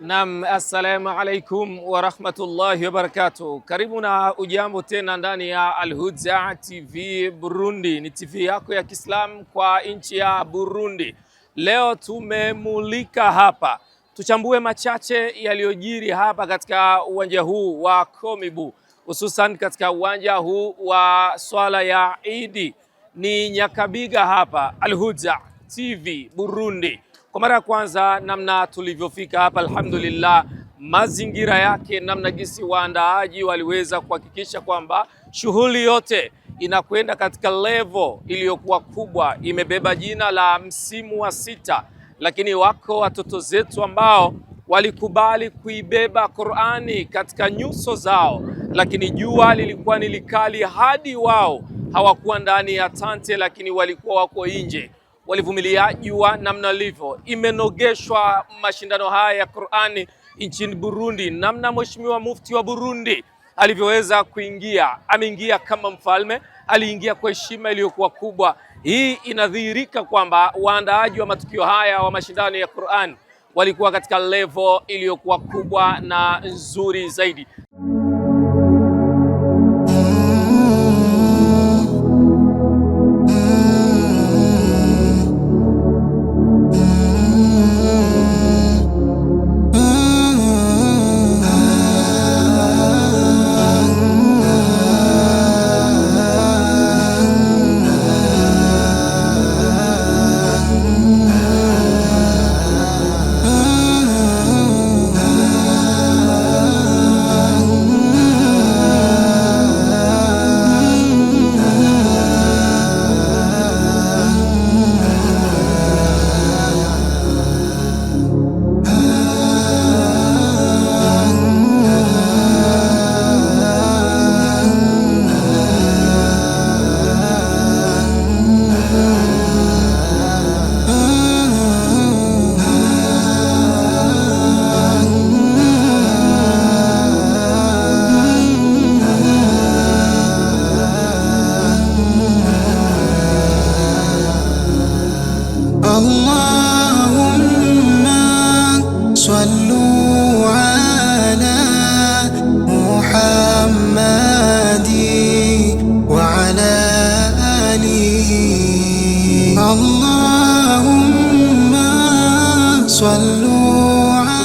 Naam, assalamu alaikum wa rahmatullahi wa barakatuh. Karibu na ujambo tena ndani ya Al-Huda TV Burundi. Ni TV yako ya Kiislamu kwa nchi ya Burundi. Leo tumemulika hapa, tuchambue machache yaliyojiri hapa katika uwanja huu wa Komibu, hususan katika uwanja huu wa swala ya Idi. Ni Nyakabiga hapa Al-Huda TV Burundi. Kwa mara ya kwanza namna tulivyofika hapa, alhamdulillah, mazingira yake, namna gisi waandaaji waliweza kuhakikisha kwamba shughuli yote inakwenda katika level iliyokuwa kubwa, imebeba jina la msimu wa sita. Lakini wako watoto zetu ambao walikubali kuibeba Qur'ani katika nyuso zao, lakini jua lilikuwa ni likali hadi wao hawakuwa ndani ya tante, lakini walikuwa wako nje. Walivumilia jua namna livyo. Imenogeshwa mashindano haya ya Qur'ani nchini Burundi, namna Mheshimiwa Mufti wa Burundi alivyoweza kuingia. Ameingia kama mfalme, aliingia kwa heshima iliyokuwa kubwa. Hii inadhihirika kwamba waandaaji wa matukio haya wa mashindano ya Qur'ani walikuwa katika level iliyokuwa kubwa na nzuri zaidi.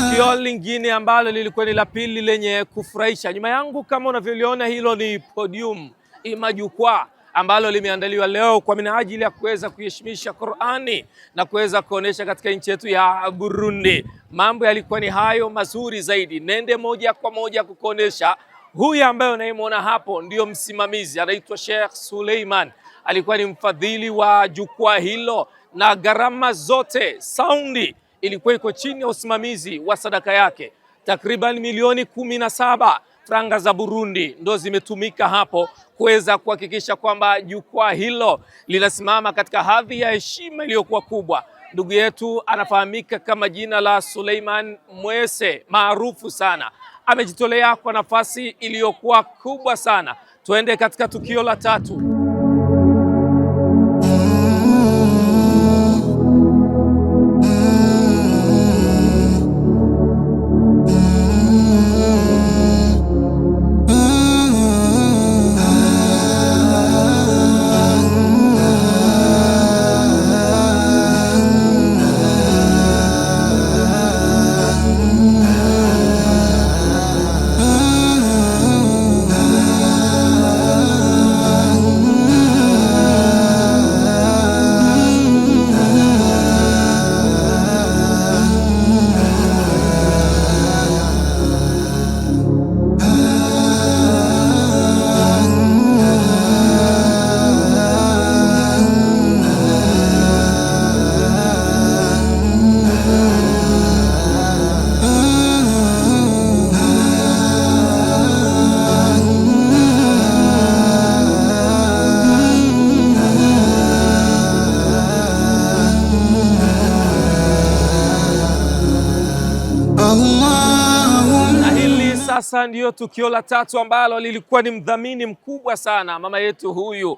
Tukio lingine ambalo lilikuwa ni la pili lenye kufurahisha, nyuma yangu kama unavyoliona, hilo ni podium, majukwaa ambalo limeandaliwa leo kwa minajili ya kuweza kuheshimisha Qur'ani na kuweza kuonesha katika nchi yetu ya Burundi. Mambo yalikuwa ni hayo mazuri zaidi. Nende moja kwa moja kukuonesha huyu ambaye unayemwona hapo ndio msimamizi, anaitwa Sheikh Suleiman. Alikuwa ni mfadhili wa jukwaa hilo, na gharama zote, saundi ilikuwa iko chini ya usimamizi wa sadaka yake. Takriban milioni 17 franga za Burundi ndo zimetumika hapo kuweza kuhakikisha kwamba jukwaa hilo linasimama katika hadhi ya heshima iliyokuwa kubwa. Ndugu yetu anafahamika kama jina la Suleiman Mwese, maarufu sana, amejitolea kwa nafasi iliyokuwa kubwa sana. Tuende katika tukio la tatu. Sasa ndiyo tukio la tatu ambalo lilikuwa ni mdhamini mkubwa sana. Mama yetu huyu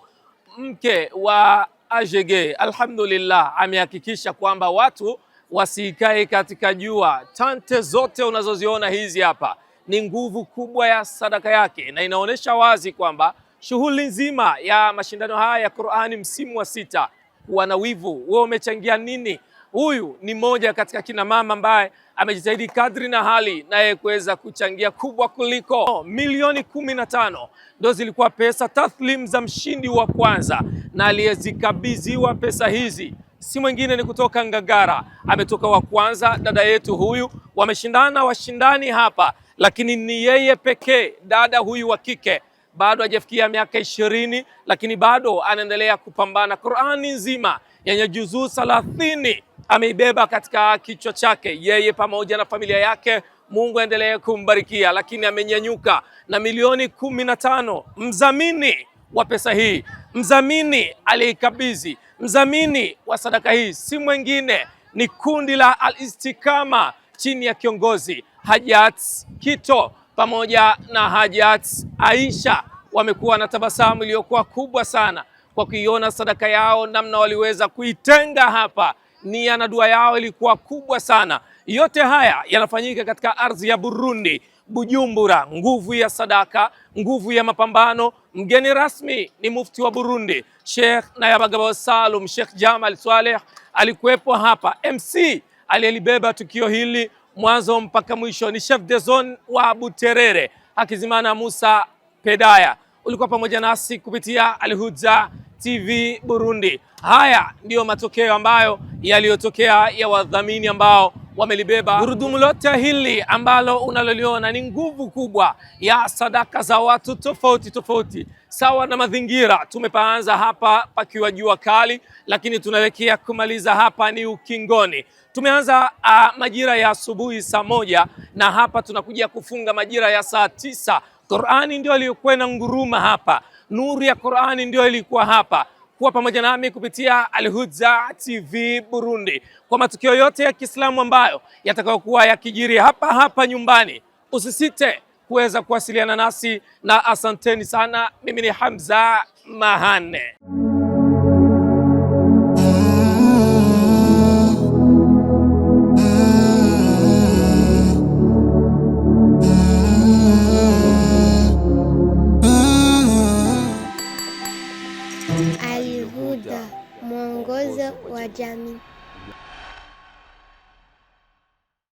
mke wa AGG, alhamdulillah, amehakikisha kwamba watu wasikae katika jua. Tante zote unazoziona hizi hapa ni nguvu kubwa ya sadaka yake, na inaonyesha wazi kwamba shughuli nzima ya mashindano haya ya Qur'ani msimu wa 6 wana wivu. Wewe umechangia nini? Huyu ni mmoja katika kina mama ambaye amejitahidi kadri na hali naye kuweza kuchangia kubwa kuliko milioni 15 ndio zilikuwa pesa taslim za mshindi wa kwanza, na aliyezikabidhiwa pesa hizi si mwingine ni kutoka Ngagara. Ametoka wa kwanza dada yetu huyu, wameshindana washindani hapa, lakini ni yeye pekee dada huyu wa kike, bado hajafikia miaka 20, lakini bado anaendelea kupambana. Qur'ani nzima yenye juzuu 30 ameibeba katika kichwa chake, yeye pamoja na familia yake. Mungu aendelee kumbarikia, lakini amenyanyuka na milioni 15. Mdhamini wa pesa hii, mdhamini aliyeikabidhi, mdhamini wa sadaka hii si mwingine ni kundi la Al-Istiqama chini ya kiongozi Hajat Kito pamoja na Hajat Aisha. Wamekuwa na tabasamu iliyokuwa kubwa sana kwa kuiona sadaka yao namna waliweza kuitenga hapa. Nia na dua yao ilikuwa kubwa sana. Yote haya yanafanyika katika ardhi ya Burundi, Bujumbura. Nguvu ya sadaka, nguvu ya mapambano. Mgeni rasmi ni mufti wa Burundi, Sheikh Nayabagabo Salum, Sheikh Jamal Swaleh alikuwepo hapa. MC aliyelibeba tukio hili mwanzo mpaka mwisho ni Chef de Zone wa Buterere, Hakizimana Musa Pedaya. Ulikuwa pamoja nasi kupitia Al-Huda TV Burundi. Haya ndiyo matokeo ambayo yaliyotokea ya wadhamini ambao wamelibeba gurudumu lote hili ambalo unaloliona. Ni nguvu kubwa ya sadaka za watu tofauti tofauti, sawa na mazingira. Tumepaanza hapa pakiwa jua kali, lakini tunaelekea kumaliza hapa ni ukingoni. Tumeanza majira ya asubuhi saa 1 na hapa tunakuja kufunga majira ya saa 9. Qur'ani ndio iliyokuwa na nguruma hapa, nuru ya Qur'ani ndio ilikuwa hapa. Kuwa pamoja nami kupitia Al-Huda TV Burundi kwa matukio yote ya Kiislamu ambayo yatakayokuwa yakijiri hapa hapa nyumbani. Usisite kuweza kuwasiliana nasi, na asanteni sana. Mimi ni Hamza Mahane. Al-Huda, mwongozo wa jamii.